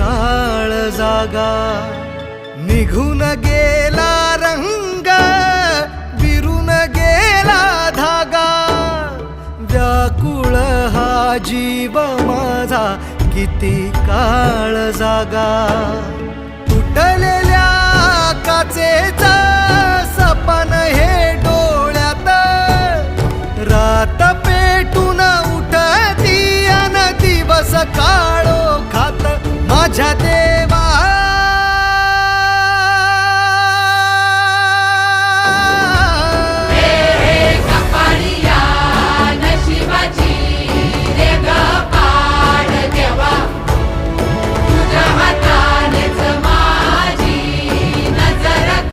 काळ जागा. निघून गेला रंग विरून गेला धागा. व्याकुळ हा जीव माझा किती काळ जागा.